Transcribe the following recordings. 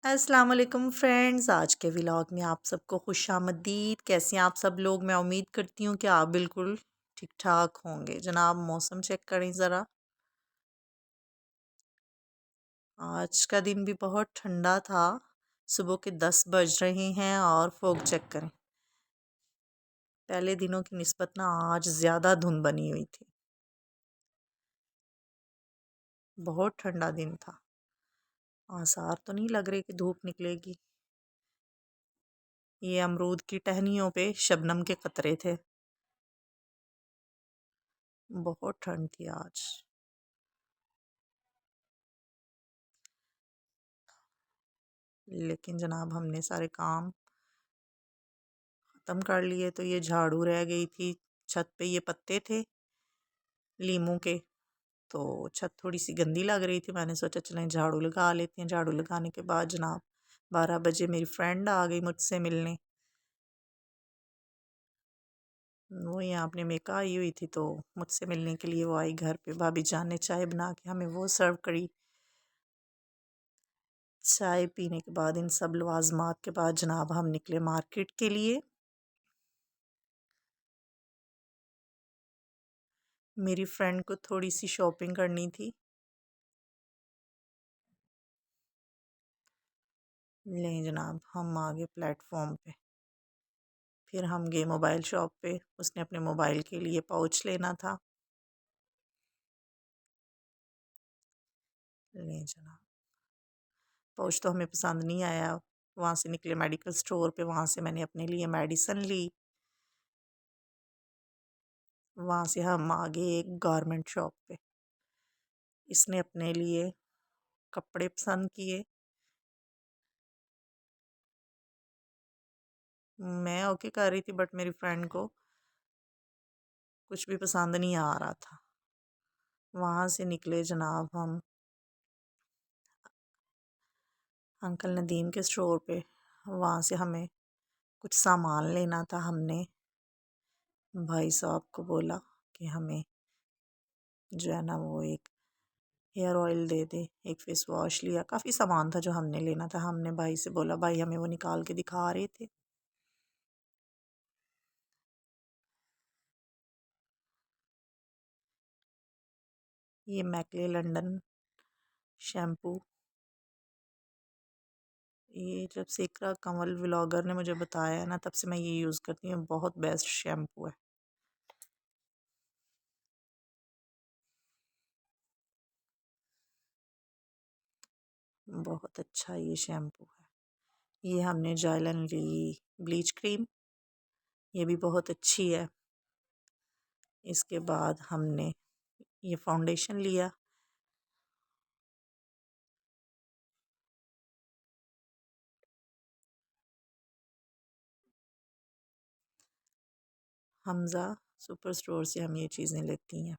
अस्सलाम वालेकुम फ्रेंड्स। आज के व्लॉग में आप सबको खुशामदीद। कैसे हैं आप सब लोग? मैं उम्मीद करती हूँ कि आप बिल्कुल ठीक ठाक होंगे। जनाब मौसम चेक करें ज़रा। आज का दिन भी बहुत ठंडा था। सुबह के 10 बज रहे हैं और फोग चेक करें। पहले दिनों की निस्बत ना आज ज़्यादा धुंध बनी हुई थी। बहुत ठंडा दिन था। आसार तो नहीं लग रहे कि धूप निकलेगी। ये अमरूद की टहनियों पे शबनम के कतरे थे। बहुत ठंड थी आज। लेकिन जनाब हमने सारे काम ख़त्म कर लिए तो ये झाड़ू रह गई थी। छत पे ये पत्ते थे लीमू के, तो छत थोड़ी सी गंदी लग रही थी। मैंने सोचा चलें झाड़ू लगा लेते हैं। झाड़ू लगाने के बाद जनाब 12 बजे मेरी फ्रेंड आ गई मुझसे मिलने। वो यहाँ अपने मेका आई हुई थी, तो मुझसे मिलने के लिए वो आई घर पे। भाभी जान ने चाय बना के हमें वो सर्व करी। चाय पीने के बाद इन सब लवाजमात के बाद जनाब हम निकले मार्केट के लिए। मेरी फ्रेंड को थोड़ी सी शॉपिंग करनी थी। लें जनाब हम आ गए प्लेटफॉर्म पे। फिर हम गए मोबाइल शॉप पे। उसने अपने मोबाइल के लिए पाउच लेना था। ले जनाब पाउच तो हमें पसंद नहीं आया। वहाँ से निकले मेडिकल स्टोर पे। वहाँ से मैंने अपने लिए मेडिसिन ली। वहाँ से हम आ गए एक गारमेंट शॉप पे। इसने अपने लिए कपड़े पसंद किए। मैं ओके कर रही थी बट मेरी फ्रेंड को कुछ भी पसंद नहीं आ रहा था। वहाँ से निकले जनाब हम अंकल नदीम के स्टोर पे। वहाँ से हमें कुछ सामान लेना था। हमने भाई साहब को बोला कि हमें जो है ना वो एक हेयर ऑयल दे दे। एक फेस वॉश लिया। काफ़ी सामान था जो हमने लेना था। हमने भाई से बोला, भाई हमें वो निकाल के दिखा रहे थे। ये मैकले लंदन शैम्पू। ये जब से इकरा कंवल व्लॉगर ने मुझे बताया है ना, तब से मैं ये यूज़ करती हूँ। बहुत बेस्ट शैम्पू है। बहुत अच्छा ये शैम्पू है। ये हमने जायलन ली ब्लीच क्रीम। ये भी बहुत अच्छी है। इसके बाद हमने ये फाउंडेशन लिया। हमज़ा सुपर स्टोर से हम ये चीज़ें लेती हैं।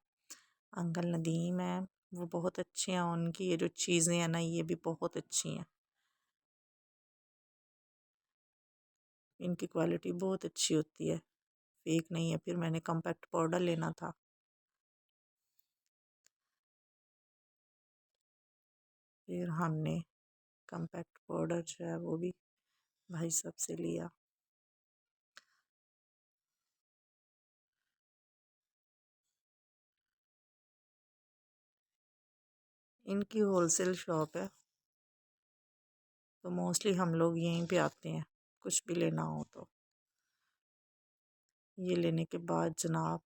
अंकल नदीम है, वो बहुत अच्छे हैं। उनकी ये जो चीज़ें हैं ना, ये भी बहुत अच्छी हैं। इनकी क्वालिटी बहुत अच्छी होती है, फेक नहीं है। फिर मैंने कॉम्पैक्ट पाउडर लेना था। फिर हमने कॉम्पैक्ट पाउडर जो है वो भी भाई साहब से लिया। इनकी होलसेल शॉप है, तो मोस्टली हम लोग यहीं पे आते हैं कुछ भी लेना हो तो। ये लेने के बाद जनाब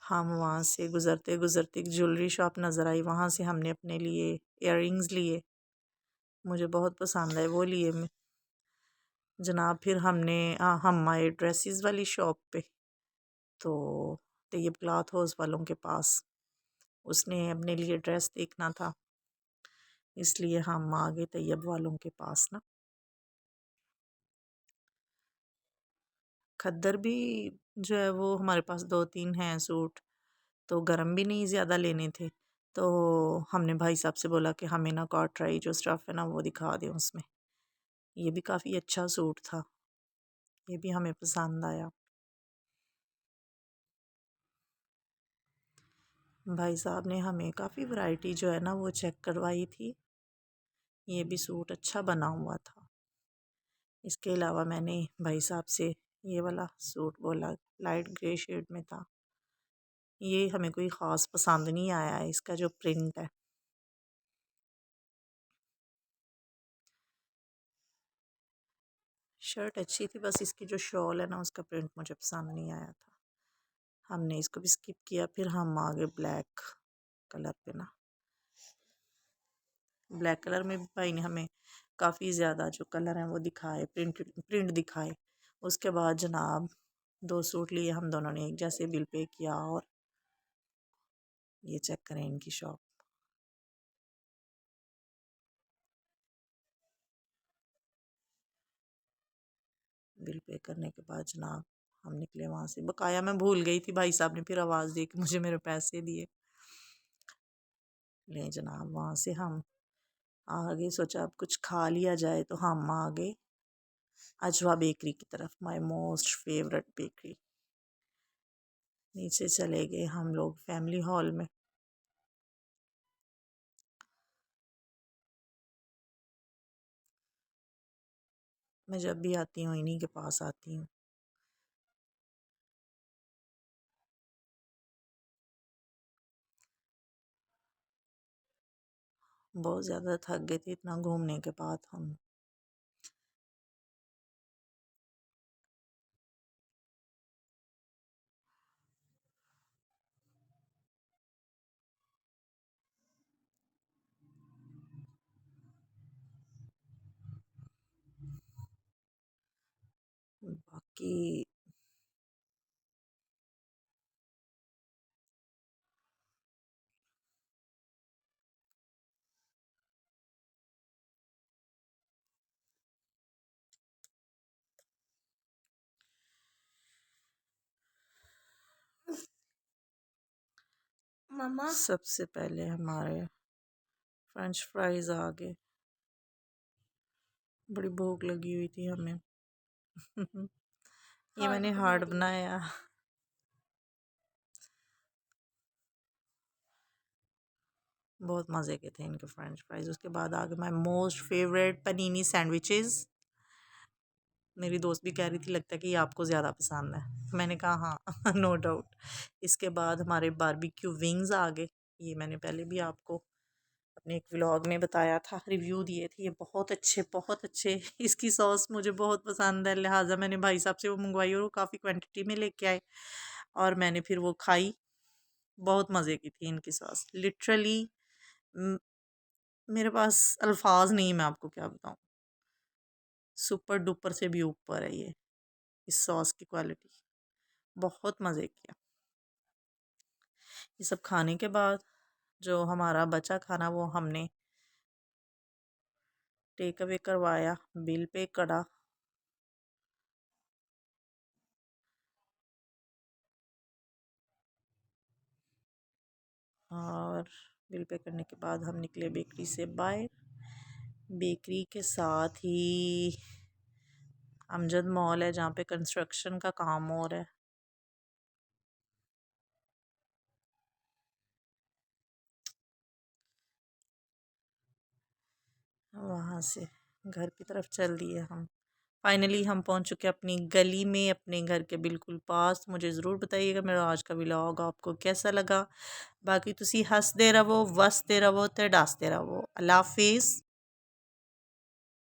हम वहाँ से गुज़रते गुज़रते एक ज्वेलरी शॉप नज़र आई। वहाँ से हमने अपने लिए इयररिंग्स लिए। मुझे बहुत पसंद आए, वो लिए जनाब। फिर हम आए ड्रेसेस वाली शॉप पे, तो तैयब क्लॉथ हाउस वालों के पास। उसने अपने लिए ड्रेस देखना था, इसलिए हम आ गए तैयब वालों के पास ना। खद्दर भी जो है वो हमारे पास 2-3 हैं सूट, तो गर्म भी नहीं ज़्यादा लेने थे। तो हमने भाई साहब से बोला कि हमें ना कॉटराई जो स्टफ़ है ना वो दिखा दें उसमें। ये भी काफ़ी अच्छा सूट था, ये भी हमें पसंद आया। भाई साहब ने हमें काफ़ी वैरायटी जो है ना वो चेक करवाई थी। ये भी सूट अच्छा बना हुआ था। इसके अलावा मैंने भाई साहब से ये वाला सूट बोला, लाइट ग्रे शेड में था। ये हमें कोई ख़ास पसंद नहीं आया है, इसका जो प्रिंट है। शर्ट अच्छी थी, बस इसकी जो शॉल है ना उसका प्रिंट मुझे पसंद नहीं आया था। हमने इसको भी स्किप किया। फिर हम आ गए ब्लैक कलर पे ना। ब्लैक कलर में भी भाई ने हमें काफ़ी ज़्यादा जो कलर हैं वो दिखाए, प्रिंट प्रिंट दिखाए। उसके बाद जनाब 2 सूट लिए हम दोनों ने, एक जैसे बिल पे किया। और ये चेक करें इनकी शॉप। बिल पे करने के बाद जनाब हम निकले वहाँ से। बकाया मैं भूल गई थी, भाई साहब ने फिर आवाज़ दी कि मुझे मेरे पैसे दिए। ले जनाब वहाँ से हम आगे सोचा अब कुछ खा लिया जाए, तो हम आ गए अजवा बेकरी की तरफ, माय मोस्ट फेवरेट बेकरी। नीचे चले गए हम लोग फैमिली हॉल में। मैं जब भी आती हूँ इन्हीं के पास आती हूँ। बहुत ज़्यादा थक गए थे इतना घूमने के बाद हम। बाकी मामा सबसे पहले हमारे फ्रेंच फ्राइज आ गए। बड़ी भूख लगी हुई थी हमें। ये मैंने हार्ड बनाया। बहुत मज़े के थे इनके फ्रेंच फ्राइज। उसके बाद आ गए माई मोस्ट फेवरेट पनीनी सैंडविचेस। मेरी दोस्त भी कह रही थी लगता है कि ये आपको ज़्यादा पसंद है। मैंने कहा हाँ नो डाउट। इसके बाद हमारे बारबेक्यू विंग्स आ गए। ये मैंने पहले भी आपको अपने एक व्लॉग में बताया था, रिव्यू दिए थे। ये बहुत अच्छे, बहुत अच्छे। इसकी सॉस मुझे बहुत पसंद है, लिहाजा मैंने भाई साहब से वो मंगवाई और वो काफ़ी क्वांटिटी में लेके आए और मैंने फिर वो खाई। बहुत मज़े की थी इनकी सॉस, लिटरली मेरे पास अल्फाज नहीं, मैं आपको क्या बताऊँ। सुपर डुपर से भी ऊपर है ये, इस सॉस की क्वालिटी। बहुत मज़े किया। ये सब खाने के बाद जो हमारा बचा खाना वो हमने टेक अवे करवाया, बिल पे करा। और बिल पे करने के बाद हम निकले बेकरी से बाहर। बेकरी के साथ ही अमजद मॉल है जहाँ पे कंस्ट्रक्शन का काम हो रहा है। वहाँ से घर की तरफ चल दिए हम। फाइनली हम पहुँच चुके अपनी गली में, अपने घर के बिल्कुल पास। मुझे ज़रूर बताइएगा मेरा आज का व्लॉग आपको कैसा लगा। बाकी तुसी हंसते रहो, वसते रहो, ते डासते रहो। अल्लाह हाफिज़।